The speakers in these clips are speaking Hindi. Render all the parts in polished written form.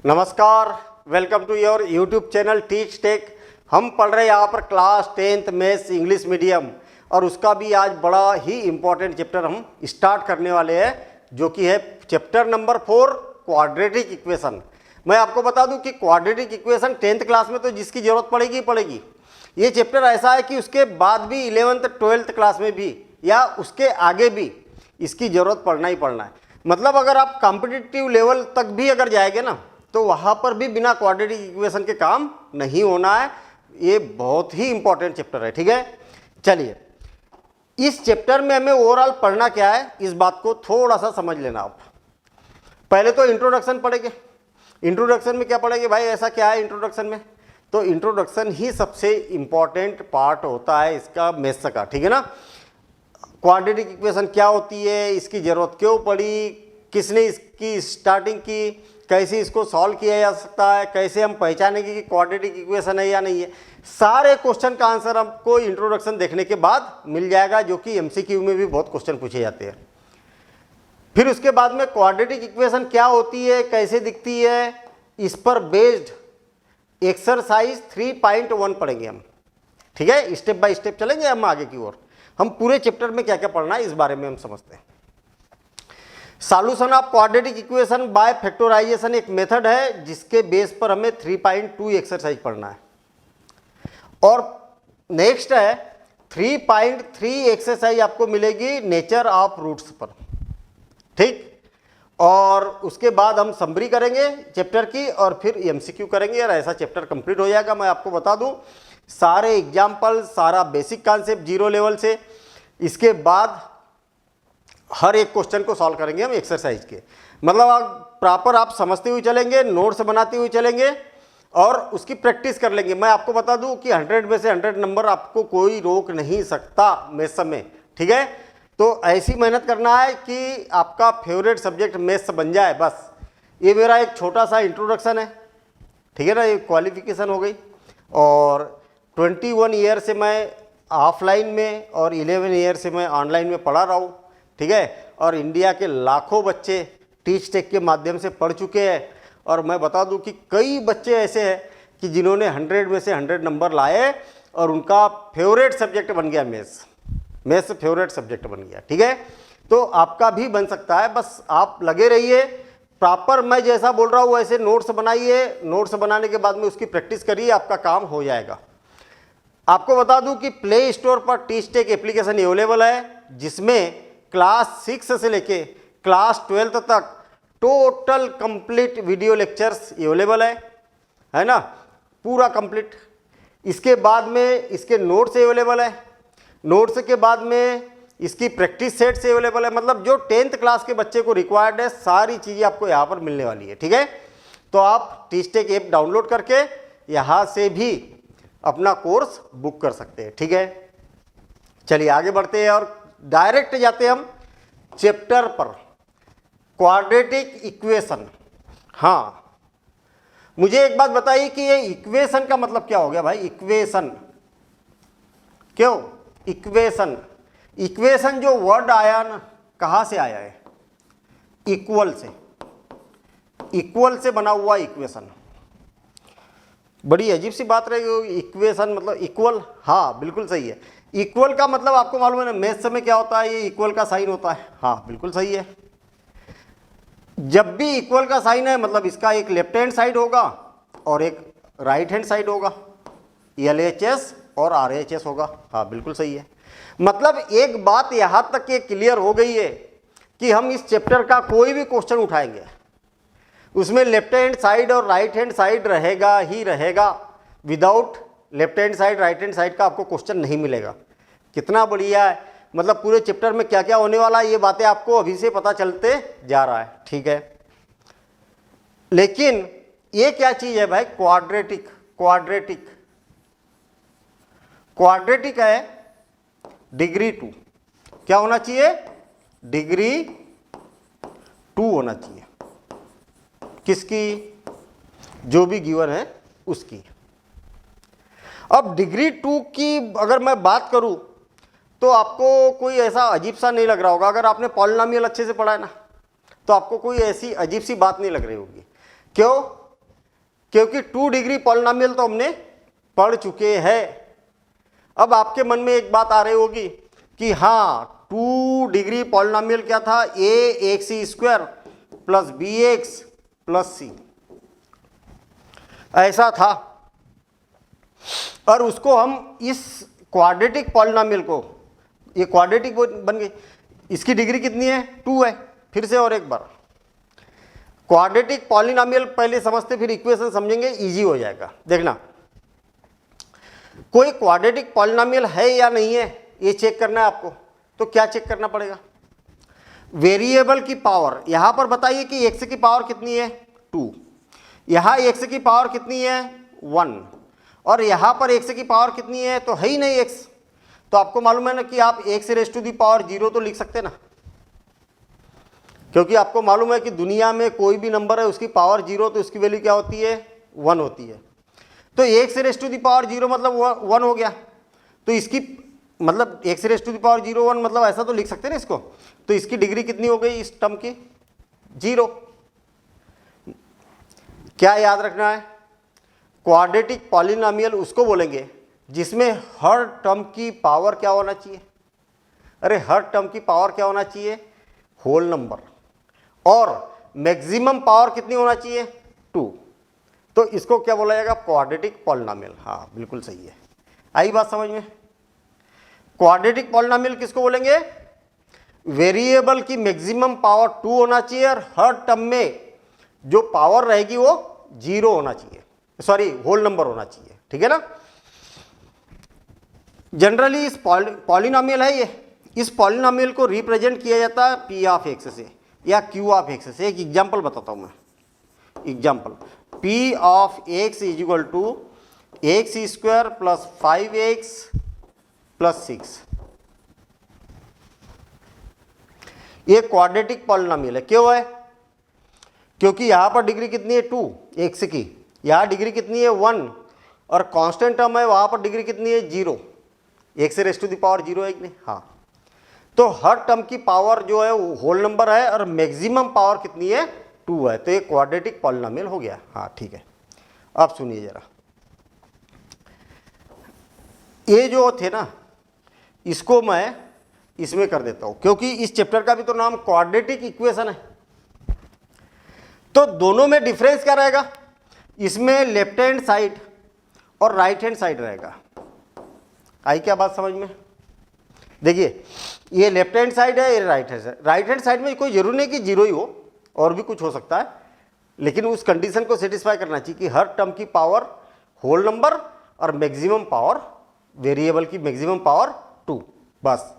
नमस्कार, welcome to your YouTube channel Teach Tech. हम पढ़ रहे हैं यहाँ पर class 10th maths English medium और उसका भी आज बड़ा ही इम्पोर्टेंट चैप्टर हम स्टार्ट करने वाले हैं, जो कि है चैप्टर नंबर 4 क्वाड्रेटिक इक्वेशन। मैं आपको बता दूं कि क्वाड्रेटिक इक्वेशन 10th क्लास में तो जिसकी ज़रूरत पड़ेगी पड़ेगी। ये चैप्टर ऐसा है कि उसके बाद भी 11th 12th क्लास में भी या उसके आगे भी इसकी ज़रूरत पड़ना ही पड़ना है। मतलब अगर आप कॉम्पिटिटिव लेवल तक भी अगर जाएंगे ना, तो वहाँ पर भी बिना क्वाड्रेटिक इक्वेशन के काम नहीं होना है। ये बहुत ही इंपॉर्टेंट चैप्टर है, ठीक है। चलिए, इस चैप्टर में हमें ओवरऑल पढ़ना क्या है, इस बात को थोड़ा सा समझ लेना आप। पहले तो इंट्रोडक्शन पढ़ेंगे। इंट्रोडक्शन में क्या पढ़ेंगे भाई, ऐसा क्या है इंट्रोडक्शन में? तो इंट्रोडक्शन ही सबसे इंपॉर्टेंट पार्ट होता है इसका मैथ्स का, ठीक है ना। क्वाड्रेटिक इक्वेशन क्या होती है, इसकी ज़रूरत क्यों पड़ी, किसने इसकी स्टार्टिंग की, कैसे इसको सॉल्व किया जा सकता है, कैसे हम पहचानेंगे कि क्वाड्रेटिक इक्वेशन है या नहीं है, सारे क्वेश्चन का आंसर आपको इंट्रोडक्शन देखने के बाद मिल जाएगा, जो कि एमसीक्यू में भी बहुत क्वेश्चन पूछे जाते हैं। फिर उसके बाद में क्वाड्रेटिक इक्वेशन क्या होती है, कैसे दिखती है, इस पर बेस्ड एक्सरसाइज 3.1 पढ़ेंगे हम, ठीक है। स्टेप बाय स्टेप चलेंगे हम आगे की ओर। हम पूरे चैप्टर में क्या क्या पढ़ना है इस बारे में हम समझते हैं। Solution of quadratic equation by factorisation एक मेथड है जिसके बेस पर हमें 3.2 एक्सरसाइज पढ़ना है। और नेक्स्ट है 3.3 एक्सरसाइज आपको मिलेगी नेचर ऑफ रूट्स पर, ठीक। और उसके बाद हम समरी करेंगे चैप्टर की और फिर एमसीक्यू करेंगे और ऐसा चैप्टर कंप्लीट हो जाएगा। मैं आपको बता दूं, सारे एग्जाम्पल, सारा बेसिक कॉन्सेप्ट जीरो लेवल से, इसके बाद हर एक क्वेश्चन को सॉल्व करेंगे हम एक्सरसाइज के। मतलब आप प्रॉपर आप समझते हुए चलेंगे, नोट्स बनाते हुए चलेंगे और उसकी प्रैक्टिस कर लेंगे। मैं आपको बता दूं कि 100 में से 100 नंबर आपको कोई रोक नहीं सकता मैथ्स में, ठीक है। तो ऐसी मेहनत करना है कि आपका फेवरेट सब्जेक्ट मैथ्स बन जाए, बस। ये मेरा एक छोटा सा इंट्रोडक्शन है, ठीक है ना। ये क्वालिफिकेशन हो गई। और 21 ईयर से मैं ऑफलाइन में और 11 ईयर से मैं ऑनलाइन में पढ़ा रहा हूँ, ठीक है। और इंडिया के लाखों बच्चे टीच टेक के माध्यम से पढ़ चुके हैं। और मैं बता दूं कि कई बच्चे ऐसे हैं कि जिन्होंने 100 में से 100 नंबर लाए और उनका फेवरेट सब्जेक्ट बन गया मैथ्स। मैथ्स फेवरेट सब्जेक्ट बन गया, ठीक है। तो आपका भी बन सकता है, बस आप लगे रहिए। प्रॉपर मैं जैसा बोल रहा हूँ वैसे नोट्स बनाइए, नोट्स बनाने के बाद में उसकी प्रैक्टिस करिए, आपका काम हो जाएगा। आपको बता दूं कि प्ले स्टोर पर टीच टेक एप्लीकेशन अवेलेबल है, जिसमें क्लास 6 से लेके क्लास 12 तक total complete video lectures available है ना, पूरा कंप्लीट। इसके बाद में इसके नोट्स अवेलेबल है, नोट्स के बाद में इसकी प्रैक्टिस सेट्स अवेलेबल है। मतलब जो 10th क्लास के बच्चे को रिक्वायर्ड है, सारी चीज़ें आपको यहाँ पर मिलने वाली है, ठीक है। तो आप टीच टेक ऐप डाउनलोड करके यहाँ से भी अपना कोर्स बुक कर सकते हैं, ठीक है। चलिए आगे बढ़ते हैं और डायरेक्ट जाते हैं हम चैप्टर पर, क्वाड्रेटिक इक्वेशन। हाँ, मुझे एक बात बताइए कि ये इक्वेशन का मतलब क्या हो गया भाई? इक्वेशन क्यों? इक्वेशन, इक्वेशन जो वर्ड आया ना, कहाँ से आया है? इक्वल से, इक्वल से बना हुआ इक्वेशन। बड़ी अजीब सी बात रहेगी, इक्वेशन मतलब इक्वल। हाँ बिल्कुल सही है। इक्वल का मतलब आपको मालूम है ना मैथ्स में क्या होता है? ये इक्वल का साइन होता है। हाँ बिल्कुल सही है। जब भी इक्वल का साइन है मतलब इसका एक लेफ्ट हैंड साइड होगा और एक राइट हैंड साइड होगा, LHS और RHS होगा। हाँ बिल्कुल सही है। मतलब एक बात यहाँ तक ये क्लियर हो गई है कि हम इस चैप्टर का कोई भी क्वेश्चन उठाएंगे, उसमें लेफ्ट हैंड साइड और राइट हैंड साइड रहेगा ही रहेगा। Without left hand side right hand side का आपको क्वेश्चन नहीं मिलेगा। कितना बढ़िया है। मतलब पूरे चैप्टर में क्या क्या होने वाला है, ये बातें आपको अभी से पता चलते जा रहा है, ठीक है। लेकिन ये क्या चीज है भाई? क्वाड्रेटिक। क्वाड्रेटिक, क्वाड्रेटिक है डिग्री 2। क्या होना चाहिए? डिग्री 2 होना चाहिए। किसकी? जो भी गिवन है उसकी। अब डिग्री 2 की अगर मैं बात करूं तो आपको कोई ऐसा अजीब सा नहीं लग रहा होगा। अगर आपने पॉलिनोमियल अच्छे से पढ़ा है ना, तो आपको कोई ऐसी अजीब सी बात नहीं लग रही होगी। क्यों? क्योंकि 2 डिग्री पॉलिनोमियल तो हमने पढ़ चुके हैं। अब आपके मन में एक बात आ रही होगी कि हाँ 2 डिग्री पॉलिनोमियल क्या था, a x c square plus b x plus c, ऐसा था। और उसको हम इस क्वाड्रेटिक पॉलिनोमियल को, ये क्वाड्रेटिक बन गई, इसकी डिग्री कितनी है, 2 है। फिर से और एक बार क्वाड्रेटिक पॉलिनोमियल पहले समझते फिर इक्वेशन समझेंगे, इजी हो जाएगा। देखना, कोई क्वाड्रेटिक पॉलिनोमियल है या नहीं है ये चेक करना है आपको। तो क्या चेक करना पड़ेगा, वेरिएबल की पावर। यहां पर बताइए कि एक्स की पावर कितनी है, 2, यहां एक्स की पावर कितनी है, 1, और यहां पर एक्स की पावर कितनी है, तो है ही नहीं एक्स। तो आपको मालूम है ना कि आप x raise to the power 0 तो लिख सकते ना, क्योंकि आपको मालूम है कि दुनिया में कोई भी नंबर है उसकी पावर 0 तो उसकी वैल्यू क्या होती है, 1 होती है। तो x raise to the power 0 मतलब 1 हो गया। तो इसकी मतलब x raise to the power 0 1 मतलब ऐसा तो लिख सकते हैं ना इसको। तो इसकी डिग्री कितनी हो गई इस टर्म की, 0। क्या याद रखना है, क्वाड्रेटिक पॉलिनोमियल उसको बोलेंगे जिसमें हर टर्म की पावर क्या होना चाहिए, अरे हर टर्म की पावर क्या होना चाहिए, होल नंबर, और मैक्सिमम पावर कितनी होना चाहिए, 2। तो इसको क्या बोला जाएगा, क्वाड्रेटिक पॉलिनोमियल। हाँ बिल्कुल सही है, आई बात समझ में। क्वाड्रेटिक पॉलिनोमियल किसको बोलेंगे, वेरिएबल की मैक्सिमम पावर 2 होना चाहिए और हर टर्म में जो पावर रहेगी वो 0 होना चाहिए, सॉरी होल नंबर होना चाहिए, ठीक है ना। जनरली इस पॉलिनोमियल है ये, इस पॉलिनोमियल को रिप्रेजेंट किया जाता है पी ऑफ एक्स से या क्यू ऑफ एक्स से। एक एग्जांपल बताता हूं मैं, example p of x is equal to x square plus 5x plus 6। ये क्वाड्रेटिक पॉलिनोमियल है, क्यों है, क्योंकि यहां पर डिग्री कितनी है, 2 एक्स की, यहां डिग्री कितनी है, 1, और कांस्टेंट टर्म है वहां पर डिग्री कितनी है, 0, x raise to the power 0 है कि नहीं। हाँ, तो हर टर्म की पावर जो है वो होल नंबर है और मैक्सिमम पावर कितनी है, 2 है। तो ये क्वाड्रेटिक पॉलिनोमियल हो गया। हाँ ठीक है, अब सुनिए जरा, ये जो थे ना इसको मैं इसमें कर देता हूं, क्योंकि इस चैप्टर का भी तो नाम क्वाड्रेटिक इक्वेशन है। तो दोनों में डिफरेंस क्या रहेगा, इसमें लेफ्ट हैंड साइड और राइट हैंड साइड रहेगा। आई क्या बात समझ में, देखिए ये लेफ्ट हैंड साइड है, ये right hand side. Right hand side में कोई जरूरी नहीं कि 0 ही हो, और भी कुछ हो सकता है, लेकिन उस कंडीशन को सेटिस्फाई करना चाहिए कि हर टर्म की पावर होल नंबर और मैक्सिमम पावर, वेरिएबल की मैक्सिमम पावर 2, बस।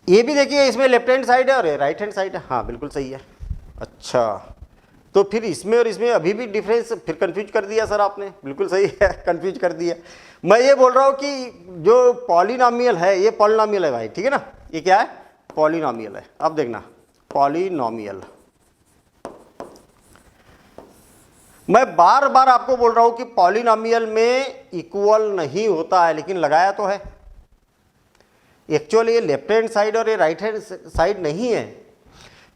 ये भी देखिए इसमें लेफ्ट हैंड साइड है और राइट हैंड साइड है। हाँ बिल्कुल सही है। अच्छा, तो फिर इसमें और इसमें अभी भी डिफरेंस फिर कंफ्यूज कर दिया सर आपने, बिल्कुल सही है, कंफ्यूज कर दिया। मैं ये बोल रहा हूँ कि जो पॉलिनोमियल है ये पॉलिनोमियल है भाई, ठीक है ना, ये क्या है, पॉलिनोमियल है। अब देखना, पॉलिनोमियल, मैं बार बार आपको बोल रहा हूँ कि पॉलिनोमियल में इक्वल नहीं होता है, लेकिन लगाया तो है। एक्चुअली ये लेफ्ट हैंड साइड और ये राइट हैंड साइड नहीं है।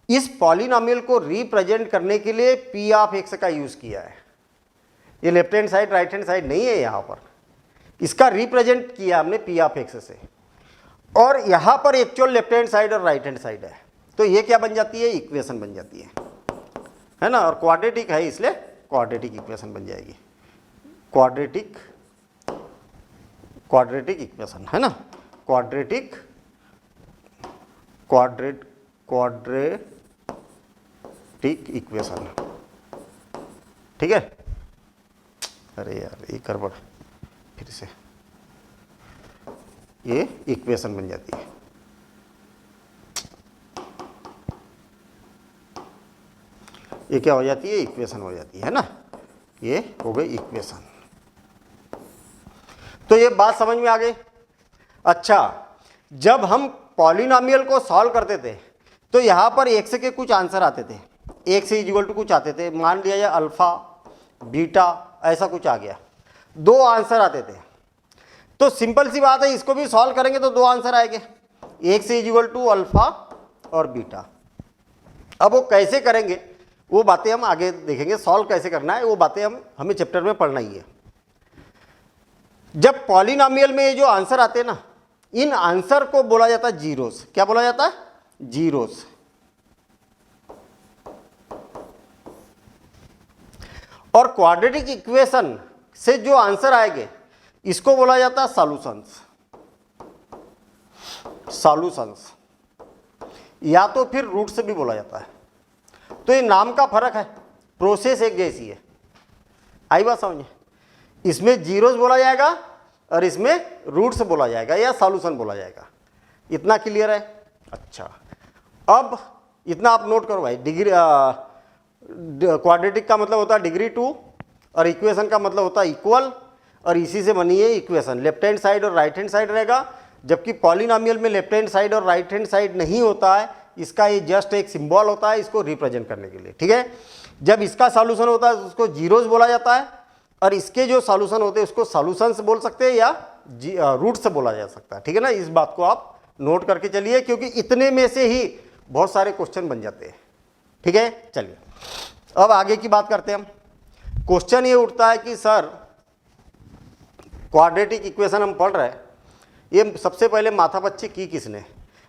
इस पॉलिनोमियल को रिप्रेजेंट करने के लिए पी ऑफ एक्स का यूज किया है। ये left hand side right hand side नहीं है, यहाँ पर इसका रिप्रेजेंट किया हमने पी ऑफ एक्स से, और यहाँ पर एक्चुअल लेफ्ट हैंड साइड और राइट हैंड साइड है। तो ये क्या बन जाती है, इक्वेशन बन जाती है ना, और क्वाड्रेटिक है इसलिए क्वाड्रेटिक इक्वेशन बन जाएगी, क्वाड्रेटिक इक्वेशन है ना, क्वाड्रेटिक इक्वेशन, ठीक है। अरे यार ये गड़बड़, फिर से ये इक्वेशन बन जाती है। ये क्या हो जाती है, इक्वेशन हो जाती है ना, ये हो गई इक्वेशन। तो ये बात समझ में आ गई। अच्छा, जब हम पॉलिनोमियल को सॉल्व करते थे तो यहाँ पर एक्स के कुछ आंसर आते थे, एक्स इज इक्वल टू कुछ आते थे, मान लिया जाए अल्फा बीटा ऐसा कुछ आ गया, 2 आंसर आते थे। तो सिंपल सी बात है, इसको भी सॉल्व करेंगे तो 2 आंसर आएंगे, x is equal to alpha और बीटा। अब वो कैसे करेंगे वो बातें हम आगे देखेंगे, सॉल्व कैसे करना है वो बातें हमें चैप्टर में पढ़ना ही है। जब पॉलिनॉमियल में ये जो आंसर आते हैं ना, इन आंसर को बोला जाता है जीरोस। क्या बोला जाता है? जीरोस। और क्वाड्रेटिक इक्वेशन से जो आंसर आएंगे इसको बोला जाता है सॉल्यूशंस। सॉल्यूशंस या तो फिर रूट से भी बोला जाता है। तो ये नाम का फर्क है, प्रोसेस एक जैसी है। आई बात समझ? इसमें जीरोस बोला जाएगा और इसमें रूट्स बोला जाएगा या सॉल्यूशन बोला जाएगा। इतना क्लियर है? अच्छा, अब इतना आप नोट करो भाई। डिग्री क्वाड्रेटिक का मतलब होता है डिग्री 2 और इक्वेशन का मतलब होता है इक्वल, और इसी से बनी है इक्वेशन। लेफ्ट हैंड साइड और राइट हैंड साइड रहेगा, जबकि पॉलिनॉमियल में लेफ्ट हैंड साइड और राइट हैंड साइड नहीं होता है। इसका ये जस्ट एक सिंबल होता है इसको रिप्रेजेंट करने के लिए, ठीक है। जब इसका सॉल्यूशन होता है तो उसको जीरोस बोला जाता है, और इसके जो सॉल्यूशन होते हैं उसको सॉल्यूशंस बोल सकते हैं या रूट से बोला जा सकता है, ठीक है ना। इस बात को आप नोट करके चलिए, क्योंकि इतने में से ही बहुत सारे क्वेश्चन बन जाते हैं, ठीक है। चलिए अब आगे की बात करते हैं हम। क्वेश्चन ये उठता है कि सर क्वाड्रेटिक इक्वेशन हम पढ़ रहे हैं, ये सबसे पहले माथापच्ची की किसने?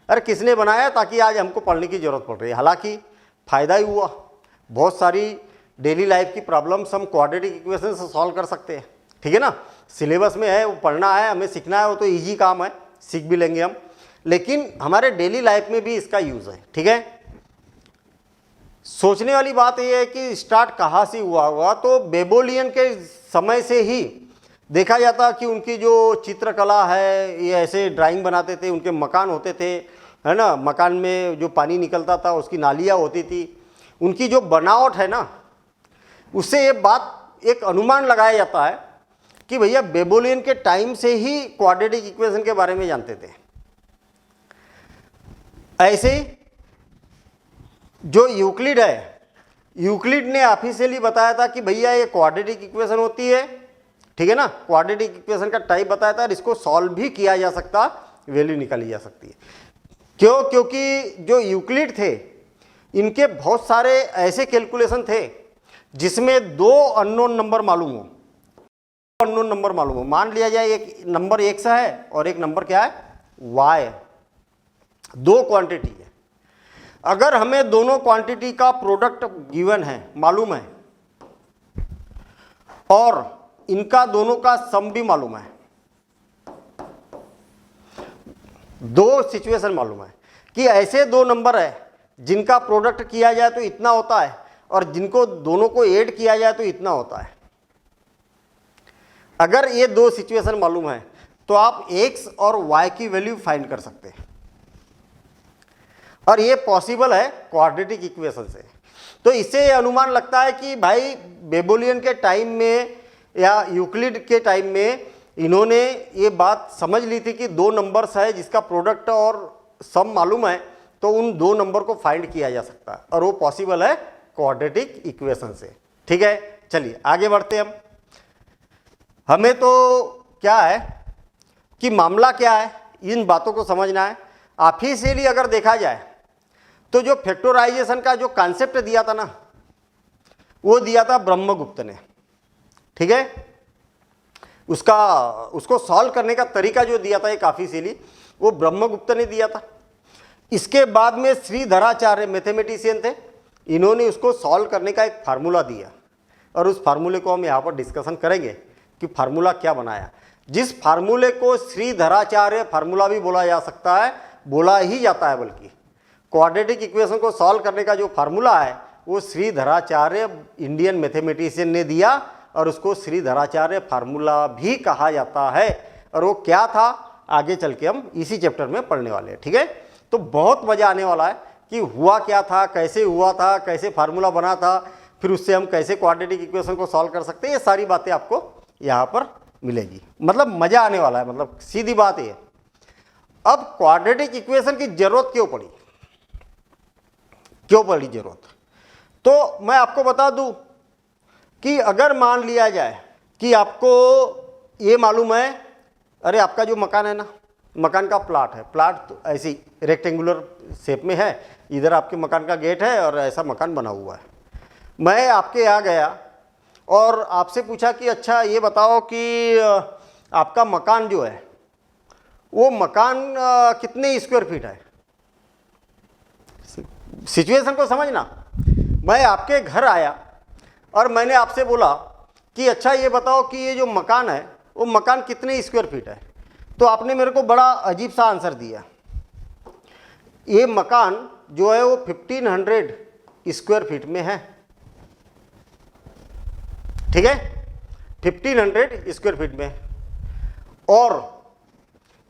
अरे किसने बनाया ताकि आज हमको पढ़ने की ज़रूरत पड़ रही है। हालांकि फ़ायदा ही हुआ, बहुत सारी डेली लाइफ की प्रॉब्लम्स हम क्वाड्रेटिक इक्वेशन से सॉल्व कर सकते हैं, ठीक है ना। सिलेबस में है, वो पढ़ना है, हमें सीखना है, वो तो इजी काम है, सीख भी लेंगे हम। लेकिन हमारे डेली लाइफ में भी इसका यूज़ है, ठीक है। सोचने वाली बात यह है कि स्टार्ट कहाँ से हुआ होगा, तो बेबोलियन के समय से ही देखा जाता कि उनकी जो चित्रकला है, ये ऐसे ड्राइंग बनाते थे, उनके मकान होते थे, है ना। मकान में जो पानी निकलता था उसकी नालियाँ होती थी, उनकी जो बनावट है ना, उससे ये बात एक अनुमान लगाया जाता है कि भैया बेबोलियन के टाइम से ही क्वाड्रेटिक इक्वेशन के बारे में जानते थे। ऐसे ही जो यूक्लिड है, यूक्लिड ने ऑफिशियली बताया था कि भैया ये क्वाड्रेटिक इक्वेशन होती है, ठीक है ना। क्वाड्रेटिक इक्वेशन का टाइप बताया था और इसको सॉल्व भी किया जा सकता, वैल्यू निकाली जा सकती है। क्यों? क्योंकि जो यूक्लिड थे इनके बहुत सारे ऐसे कैलकुलेशन थे जिसमें दो अननोन नंबर मालूम हो, अननोन नंबर मालूम हो। मान लिया जाए एक नंबर x है और एक नंबर क्या है y, दो क्वांटिटी है। अगर हमें दोनों क्वांटिटी का प्रोडक्ट गिवन है, मालूम है, और इनका दोनों का सम भी मालूम है, दो सिचुएशन मालूम है कि ऐसे दो नंबर है जिनका प्रोडक्ट किया जाए तो इतना होता है और जिनको दोनों को ऐड किया जाए तो इतना होता है। अगर ये दो सिचुएशन मालूम है तो आप x और y की वैल्यू फाइंड कर सकते हैं, और ये पॉसिबल है क्वाड्रेटिक इक्वेशन से। तो इससे ये अनुमान लगता है कि भाई बेबोलियन के टाइम में या यूक्लिड के टाइम में इन्होंने ये बात समझ ली थी कि दो नंबर्स है जिसका प्रोडक्ट और सम मालूम है, तो उन दो नंबर को फाइंड किया जा सकता है, और वो पॉसिबल है क्वाड्रेटिक इक्वेशन से, ठीक है। चलिए आगे बढ़ते हैं हम। हमें तो क्या है कि मामला क्या है, इन बातों को समझना है। ऑफिशियली अगर देखा जाए तो जो फैक्टराइजेशन का जो कॉन्सेप्ट दिया था ना, वो दिया था ब्रह्मगुप्त ने, ठीक है। उसको सॉल्व करने का तरीका जो दिया था एक ऑफिशियली, वो ब्रह्मगुप्त ने दिया था। इसके बाद में श्रीधराचार्य मैथमेटिशियन थे, इन्होंने उसको सॉल्व करने का एक फार्मूला दिया, और उस फार्मूले को हम यहाँ पर डिस्कशन करेंगे कि फार्मूला क्या बनाया। जिस फार्मूले को श्रीधराचार्य फार्मूला भी बोला जा सकता है, बोला ही जाता है, बल्कि क्वाड्रेटिक इक्वेशन को सॉल्व करने का जो फार्मूला है वो श्रीधराचार्य इंडियन मैथमेटिशियन ने दिया, और उसको श्रीधराचार्य फार्मूला भी कहा जाता है। और वो क्या था आगे चल के हम इसी चैप्टर में पढ़ने वाले हैं, ठीक है। तो बहुत मज़ा आने वाला है कि हुआ क्या था, कैसे हुआ था, कैसे फार्मूला बना था, फिर उससे हम कैसे क्वाड्रेटिक इक्वेशन को सॉल्व कर सकते हैं। ये सारी बातें आपको यहाँ पर मिलेगी, मतलब मज़ा आने वाला है, मतलब सीधी बात है। अब क्वाड्रेटिक इक्वेशन की जरूरत क्यों पड़ी जरूरत, तो मैं आपको बता दूं कि अगर मान लिया जाए कि आपको ये मालूम है, अरे आपका जो मकान है ना, मकान का प्लाट है, प्लाट तो ऐसी रेक्टेंगुलर शेप में है, इधर आपके मकान का गेट है और ऐसा मकान बना हुआ है। मैं आपके यहाँ गया और आपसे पूछा कि अच्छा ये बताओ कि आपका मकान जो है वो मकान कितने स्क्वायर फीट है। सिचुएशन को समझना। मैं आपके घर आया और मैंने आपसे बोला कि अच्छा ये बताओ कि ये जो मकान है वो मकान कितने स्क्वायर फीट है, तो आपने मेरे को बड़ा अजीब सा आंसर दिया। ये मकान जो है वो 1500 स्क्वायर फीट में है, ठीक है, 1500 स्क्वायर फीट में। और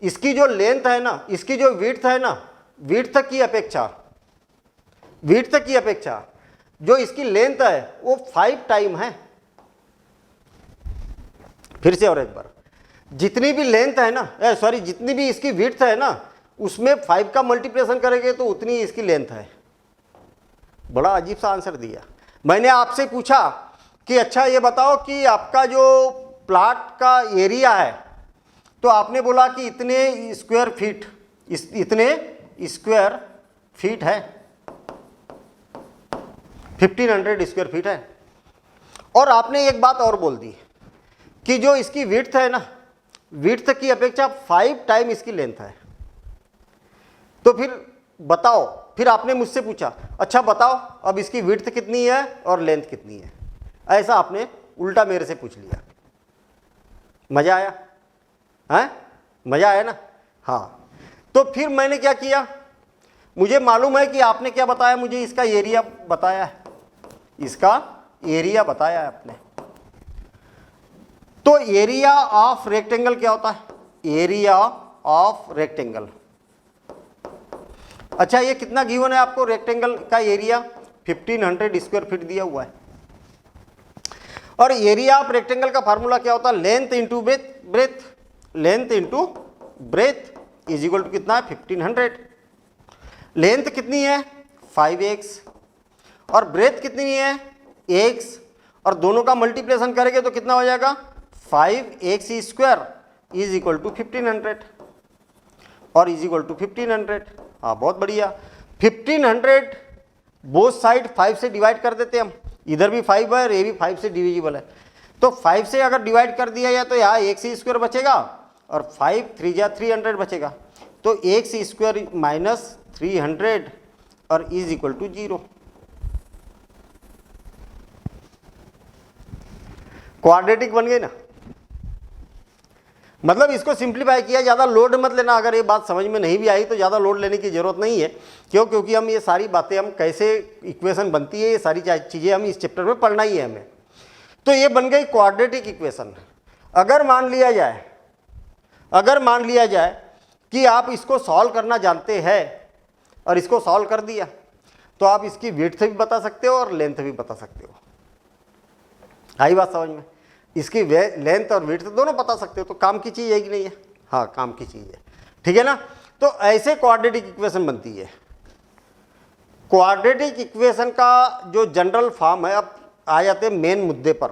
इसकी जो लेंथ है ना, इसकी जो विड्थ है ना, विड्थ की अपेक्षा जो इसकी लेंथ है वो 5 टाइम है। फिर से और एक बार, जितनी भी लेंथ है ना, सॉरी जितनी भी इसकी विड्थ है ना, उसमें 5 का मल्टीप्लिकेशन करेंगे तो उतनी इसकी लेंथ है। बड़ा अजीब सा आंसर दिया। मैंने आपसे पूछा कि अच्छा ये बताओ कि आपका जो प्लाट का एरिया है, तो आपने बोला कि इतने स्क्वायर फीट, इतने स्क्वायर फीट है, 1500 स्क्वायर फीट है। और आपने एक बात और बोल दी कि जो इसकी विड्थ है ना, विड्थ की अपेक्षा 5 टाइम इसकी लेंथ है। तो फिर बताओ, फिर आपने मुझसे पूछा अच्छा बताओ अब इसकी विड्थ कितनी है और लेंथ कितनी है। ऐसा आपने उल्टा मेरे से पूछ लिया। मजा आया? हैं? मजा आया ना? हाँ। तो फिर मैंने क्या किया, मुझे मालूम है कि आपने क्या बताया, मुझे इसका एरिया बताया है, इसका एरिया बताया है आपने। तो एरिया ऑफ रेक्टेंगल क्या होता है? Area of rectangle. अच्छा ये कितना गिवन है आपको? रेक्टेंगल का एरिया 1500 स्क्वायर फीट दिया हुआ है। और एरिया ऑफ रेक्टेंगल का फार्मूला क्या होता है? Length into breadth, length into breadth is equal to कितना है? 1500। लेंथ कितनी है? 5x, और ब्रेथ कितनी है? x, और दोनों का मल्टीप्लिकेशन करेंगे तो कितना हो जाएगा? 5x square is equal to 1500, और इज इक्वल टू 1500। हाँ बहुत बढ़िया। 1500 बोथ साइड 5 से डिवाइड कर देते हम, इधर भी 5 है और ये भी 5 से डिविजिबल है। तो 5 से अगर डिवाइड कर दिया जाए तो यहाँ x स्क्वायर बचेगा और 5 3 जा 300 बचेगा। तो x स्क्वायर माइनस 300 और इज इक्वल टू 0। क्वाड्रेटिक बन गई ना। मतलब इसको सिंप्लीफाई किया, ज़्यादा लोड मत लेना। अगर ये बात समझ में नहीं भी आई तो ज़्यादा लोड लेने की ज़रूरत नहीं है। क्यों? क्योंकि हम ये सारी बातें, हम कैसे इक्वेशन बनती है, ये सारी चीज़ें हम इस चैप्टर में पढ़ना ही है हमें। तो ये बन गई क्वाड्रेटिक इक्वेशन। अगर मान लिया जाए कि आप इसको सॉल्व करना जानते हैं और इसको सॉल्व कर दिया, तो आप इसकी विड्थ भी बता सकते हो और लेंथ भी बता सकते हो। आई बात समझ में? इसकी लेंथ और विड्थ दोनों बता सकते हो। तो काम की चीज़ है कि नहीं है? हाँ काम की चीज़ है, ठीक है ना। तो ऐसे क्वाड्रेटिक इक्वेशन बनती है। क्वाड्रेटिक इक्वेशन का जो जनरल फॉर्म है, अब आ जाते हैं मेन मुद्दे पर।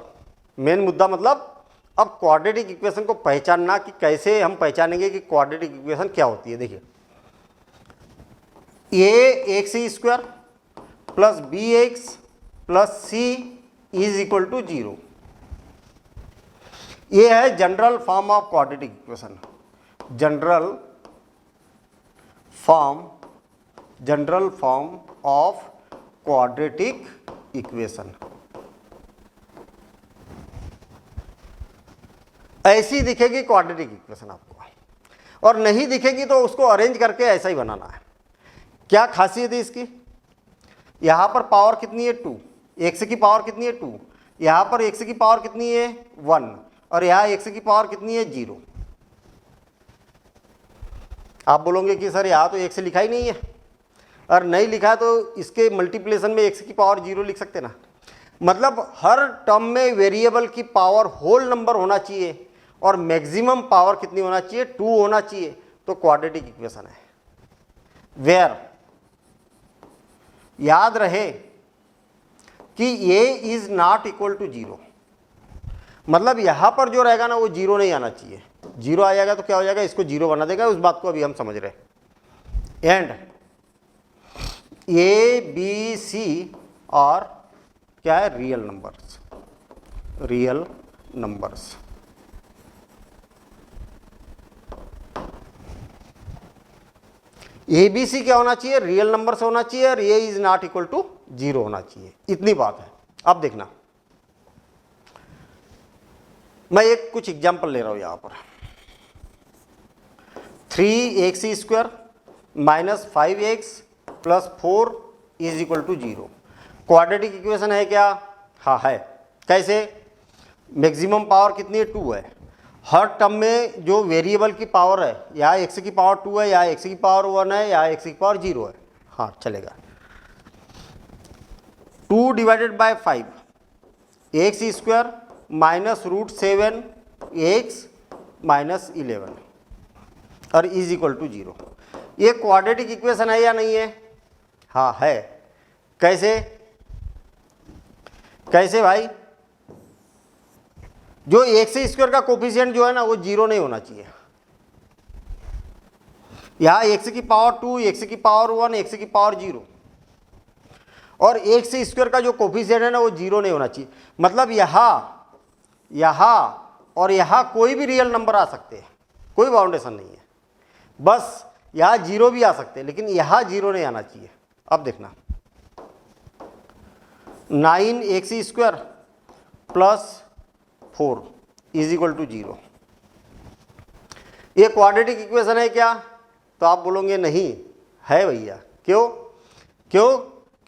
मेन मुद्दा मतलब अब क्वाड्रेटिक इक्वेशन को पहचानना, कि कैसे हम पहचानेंगे कि क्वाड्रेटिक इक्वेशन क्या होती है। देखिए, a x square plus b x plus c is equal to 0। ये है general form of quadratic equation. General form of quadratic equation. ऐसी दिखेगी क्वाड्रेटिक इक्वेशन आपको, और नहीं दिखेगी तो उसको अरेंज करके ऐसा ही बनाना है। क्या खासियत है इसकी? यहां पर पावर कितनी है? 2। x की पावर कितनी है? 2। यहां पर x की पावर कितनी है? 1, और यहां x की पावर कितनी है? 0। आप बोलोगे कि सर यहां तो x लिखा ही नहीं है, और नहीं लिखा है तो इसके मल्टीप्लिकेशन में x की पावर 0 लिख सकते ना। मतलब हर टर्म में वेरिएबल की पावर होल नंबर होना चाहिए, और मैक्सिमम पावर कितनी होना चाहिए? 2 होना चाहिए। तो क्वाड्रेटिक इक्वेशन है। वेयर याद रहे कि a is not equal to 0, मतलब यहां पर जो रहेगा ना वो 0 नहीं आना चाहिए। 0 आ जाएगा तो क्या हो जाएगा? इसको 0 बना देगा। उस बात को अभी हम समझ रहे। एंड ए बी सी और क्या है, real numbers, real numbers. A B C क्या होना चाहिए, रियल नंबर से होना चाहिए, और A is not equal to 0 होना चाहिए, इतनी बात है। अब देखना, मैं एक कुछ एग्जांपल ले रहा हूं यहां पर। 3x² minus 5x plus 4 is equal to 0 quadratic equation है क्या? हाँ है। कैसे? मैक्सिमम पावर कितनी है, 2 है। हर टर्म में जो वेरिएबल की पावर है, या x की पावर 2 है, या x की पावर 1 है, या x की पावर 0 है, हाँ चलेगा। 2 divided by 5 x² minus √7 x minus 11 और इज इक्वल टू 0। ये क्वाड्रेटिक इक्वेशन है या नहीं है? हाँ है। कैसे? कैसे भाई? जो x² का कोफिशिएंट जो है ना वो 0 नहीं होना चाहिए। यहां x की पावर 2, x की पावर 1, x की पावर 0, और x² का जो कोफिशिएंट है ना वो 0 नहीं होना चाहिए। मतलब यहां और यहां कोई भी रियल नंबर आ सकते हैं, कोई बाउंडेशन नहीं है। बस यहां 0 भी आ सकते हैं, लेकिन यहां 0 नहीं आना चाहिए। अब देखना, 9x² plus 4 is equal to 0। ये क्वाड्रेटिक इक्वेशन है क्या? तो आप बोलोगे नहीं है भैया। क्यों?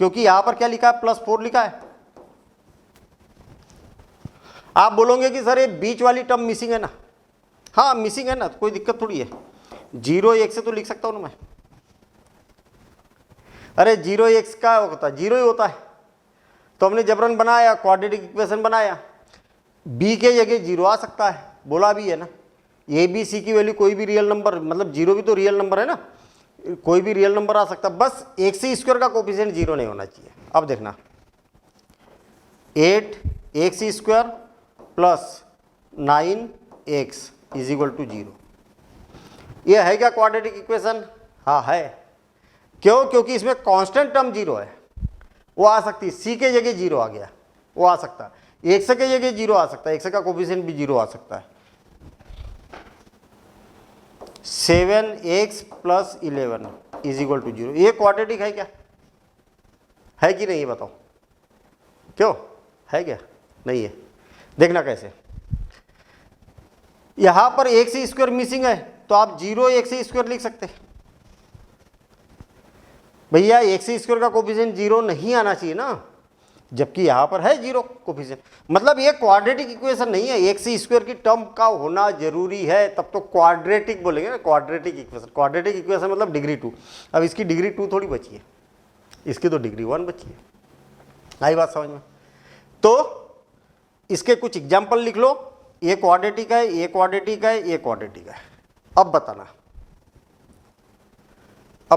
क्योंकि यहां पर क्या लिखा है, +4 लिखा है। आप बोलोगे कि सर ये बीच वाली टर्म मिसिंग है ना। हाँ मिसिंग है ना, तो कोई दिक्कत थोड़ी है। 0 1 से तो लिख सकता हूं ना मैं। अरे 0 x का होता है, 0 ही होता है। तो हमने जबरन बनाया, क्वाड्रेटिक इक्वेशन बनाया। b के जगह 0 आ सकता है, बोला भी है ना। ए बी सी की वैल्यू कोई भी रियल नंबर, मतलब 0 भी तो रियल नंबर है ना, कोई भी रियल नंबर आ सकता है। बस x² का कोफिशिएंट 0 नहीं होना चाहिए। अब देखना, 8x² plus 9x is equal to 0। ये है क्या क्वाड्रेटिक इक्वेशन? हाँ है। क्यों? क्योंकि इसमें कांस्टेंट टर्म 0 है, वो आ सकती है। c के जगह 0 आ गया, वो आ सकता है। x के जगह 0 आ सकता है, x का कोफिशिएंट भी 0 आ सकता है। 7x plus 11 is equal to 0। ये क्वाड्रेटिक है क्या? है कि नहीं, ये बताओ। क्यों है क्या? नहीं है। देखना कैसे, यहां पर x² मिसिंग है, तो आप 0 x² लिख सकते हैं। भैया x² का कोफिशिएंट 0 नहीं आना चाहिए ना, जबकि यहां पर है 0 कोफिशिएंट। मतलब ये क्वाड्रेटिक इक्वेशन नहीं है, x² की टर्म का होना जरूरी है, तब तो क्वाड्रेटिक बोलेंगे ना। क्वाड्रेटिक इक्वेशन मतलब डिग्री 2। अब इसकी डिग्री 2 थोड़ी बची है, इसकी तो डिग्री 1 बची है। आई बात समझ में? तो इसके कुछ एग्जाम्पल लिख लो। ये क्वाड्रेटिक है, ये क्वाड्रेटिक है, ये क्वाड्रेटिक है। अब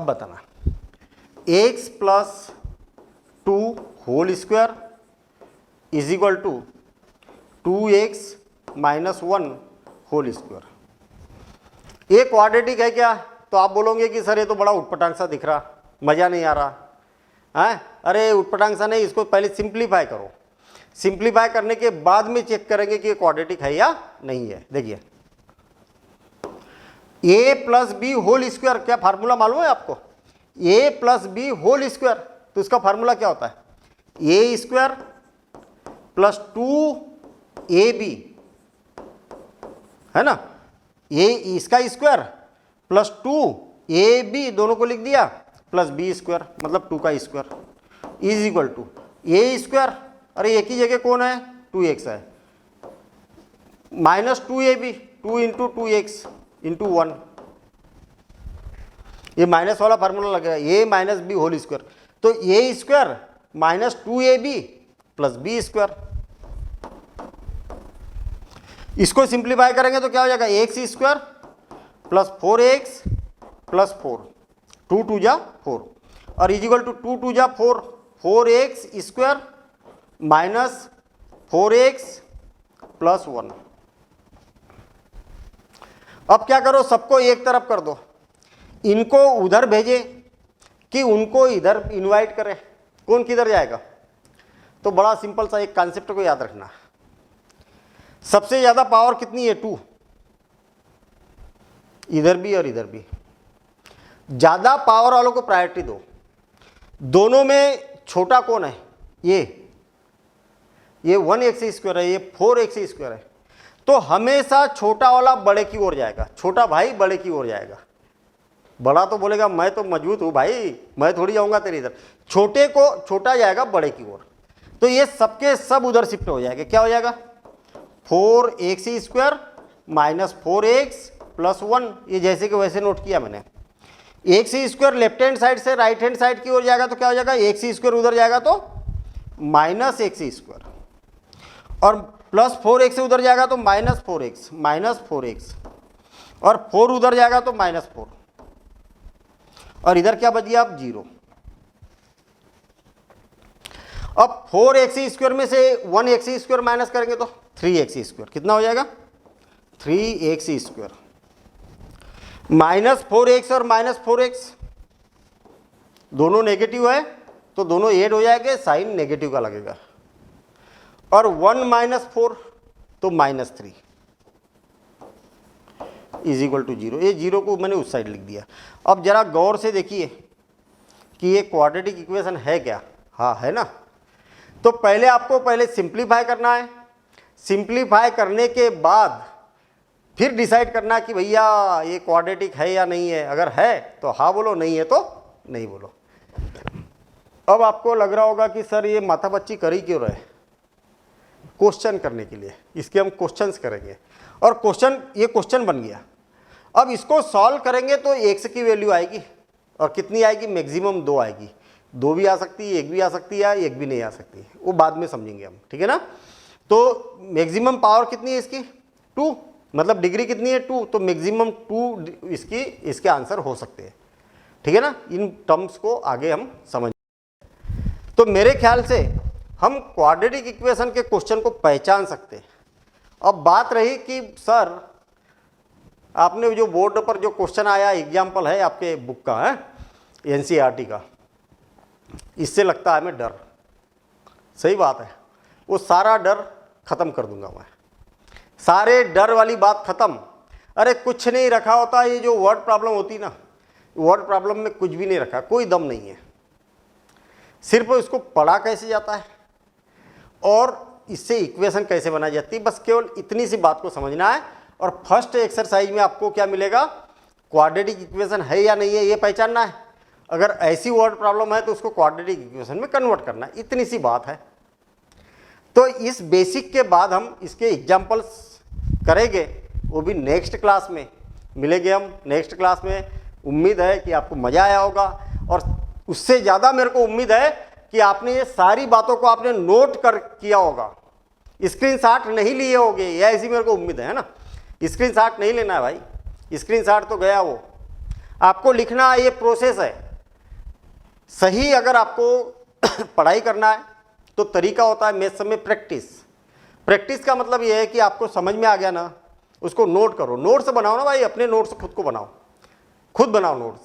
बताना x plus 2 whole square is equal to 2x minus 1 whole square. ये क्वाड्रेटिक है क्या? तो आप बोलोगे कि सर ये तो बड़ा उटपटांग सा दिख रहा, मज़ा नहीं आ रहा है। अरे उटपटांग सा नहीं, इसको पहले सिंप्लीफाई करो। सिंप्लीफाई करने के बाद में चेक करेंगे कि ये क्वाड्रेटिक है या नहीं है। देखिए, a plus B whole square, क्या फार्मूला मालूम है आपको? a plus B whole square, तो इसका फार्मूला क्या होता है? a² प्लस 2ab है ना, a इसका स्क्वायर प्लस 2ab दोनों को लिख दिया, प्लस b² मतलब 2 का square is equal to a²। अरे एक ही जगह कौन है? 2x है, minus 2ab 2 into 2x into 1। ये माइनस वाला फार्मूला लगेगा, a minus B whole square, तो a² minus 2ab plus b²। इसको सिंप्लीफाई करेंगे तो क्या हो जाएगा? x² प्लस 4x प्लस 4, 2 2 जा 4 और इज इक्वल टू 2 2 जा 4, 4x² माइनस 4x प्लस 1। अब क्या करो, सबको एक तरफ कर दो, इनको उधर भेजे कि उनको इधर इनवाइट करें। कौन किधर जाएगा? तो बड़ा सिंपल सा एक कॉन्सेप्ट को याद रखना, सबसे ज़्यादा पावर कितनी है 2, इधर भी और इधर भी। ज़्यादा पावर वालों को प्रायोरिटी दो। दोनों में छोटा कौन है? ये 1x² है, ये 4x² है, तो हमेशा छोटा वाला बड़े की ओर जाएगा, छोटा भाई बड़े की ओर जाएगा। बड़ा तो बोलेगा मैं तो मजबूत हूँ भाई, मैं थोड़ी जाऊँगा तेरे इधर। छोटे को छोटा जाएगा बड़े की ओर, तो ये सबके सब उधर शिफ्ट हो जाएगा। क्या हो जाएगा? 4x² माइनस 4x प्लस 1, ये जैसे कि वैसे नोट किया मैंने। x² लेफ्ट हैंड साइड से राइट हैंड साइड की ओर जाएगा तो क्या हो जाएगा? x² उधर जाएगा तो माइनस x², और प्लस 4x से उधर जाएगा तो माइनस 4x, और 4 उधर जाएगा तो माइनस 4, और इधर क्या बच गया? अब 0। अब 4x² में से 1x² माइनस करेंगे तो 3x²। कितना हो जाएगा? 3x²। माइनस 4x और माइनस 4x दोनों नेगेटिव है तो दोनों ऐड हो जाएंगे, साइन नेगेटिव का लगेगा। और 1 माइनस 4 तो माइनस 3 इज इक्वल टू 0। ये 0 को मैंने उस साइड लिख दिया। अब जरा गौर से देखिए कि ये क्वाड्रेटिक इक्वेशन है क्या? हाँ है ना। तो पहले आपको सिंप्लीफाई करना है, सिंप्लीफाई करने के बाद फिर डिसाइड करना कि भैया ये क्वाड्रेटिक है या नहीं है। अगर है तो हाँ बोलो, नहीं है तो नहीं बोलो। अब आपको लग रहा होगा कि सर ये माथा बच्ची कर ही क्यों रहे? क्वेश्चन करने के लिए, इसके हम क्वेश्चंस करेंगे। और ये क्वेश्चन बन गया। अब इसको सॉल्व करेंगे तो x की वैल्यू आएगी, और कितनी आएगी? मैक्सिमम 2 आएगी। 2 भी आ सकती है, 1 भी आ सकती है, 1 भी नहीं आ सकती, वो बाद में समझेंगे हम, ठीक है ना। तो मैक्सिमम पावर कितनी है इसकी? 2, मतलब डिग्री कितनी है? 2, तो मैक्सिमम 2 इसके आंसर हो सकते हैं, ठीक है ना। इन टर्म्स को आगे हम समझ। तो मेरे ख्याल से हम क्वाड्रेटिक इक्वेशन के क्वेश्चन को पहचान सकते हैं। अब बात रही कि सर आपने जो बोर्ड पर जो क्वेश्चन आया, एग्जाम्पल है आपके बुक का, है NCERT का, इससे लगता है हमें डर। सही बात है, वो सारा डर खत्म कर दूंगा मैं, सारे डर वाली बात खत्म। अरे कुछ नहीं रखा होता, ये जो वर्ड प्रॉब्लम होती ना, वर्ड प्रॉब्लम में कुछ भी नहीं रखा, कोई दम नहीं है। सिर्फ इसको पढ़ा कैसे जाता है और इससे इक्वेशन कैसे बनाई जाती है, बस केवल इतनी सी बात को समझना है। और फर्स्ट एक्सरसाइज में आपको क्या मिलेगा? क्वाड्रेटिक इक्वेशन है या नहीं है ये पहचानना है। अगर ऐसी वर्ड प्रॉब्लम है तो उसको क्वाड्रेटिक इक्वेशन में कन्वर्ट करना है, इतनी सी बात है। तो इस बेसिक के बाद हम इसके एग्जाम्पल्स करेंगे, वो भी नेक्स्ट क्लास में मिलेंगे हम। नेक्स्ट क्लास में उम्मीद है कि आपको मज़ा आया होगा, और उससे ज़्यादा मेरे को उम्मीद है कि आपने ये सारी बातों को आपने नोट कर किया होगा, स्क्रीनशॉट नहीं लिए होंगे, ये ऐसी मेरे को उम्मीद है ना। स्क्रीनशॉट नहीं लेना है भाई, स्क्रीनशॉट तो गया वो, आपको लिखना ये प्रोसेस है सही। अगर आपको पढ़ाई करना है तो तरीका होता है मैथ्स में प्रैक्टिस। प्रैक्टिस का मतलब ये है कि आपको समझ में आ गया ना, उसको नोट करो, नोट्स बनाओ ना भाई, अपने नोट्स खुद को बनाओ, खुद बनाओ नोट्स,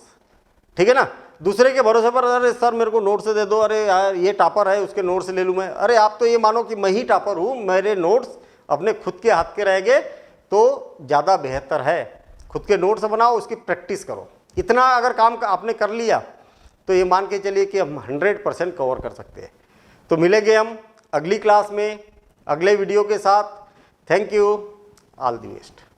ठीक है ना। दूसरे के भरोसे पर अरे सर मेरे को नोट्स दे दो, अरे यार ये टॉपर है उसके नोट्स ले लूँ मैं। अरे आप तो ये मानो कि मैं ही टॉपर हूँ, मेरे नोट्स अपने खुद के हाथ के रहेंगे तो ज़्यादा बेहतर है। खुद के नोट्स बनाओ, उसकी प्रैक्टिस करो। इतना अगर काम आपने कर लिया तो ये मान के चलिए कि हम 100% कवर कर सकते हैं। तो मिलेंगे हम अगली क्लास में अगले वीडियो के साथ। Thank you, all the best.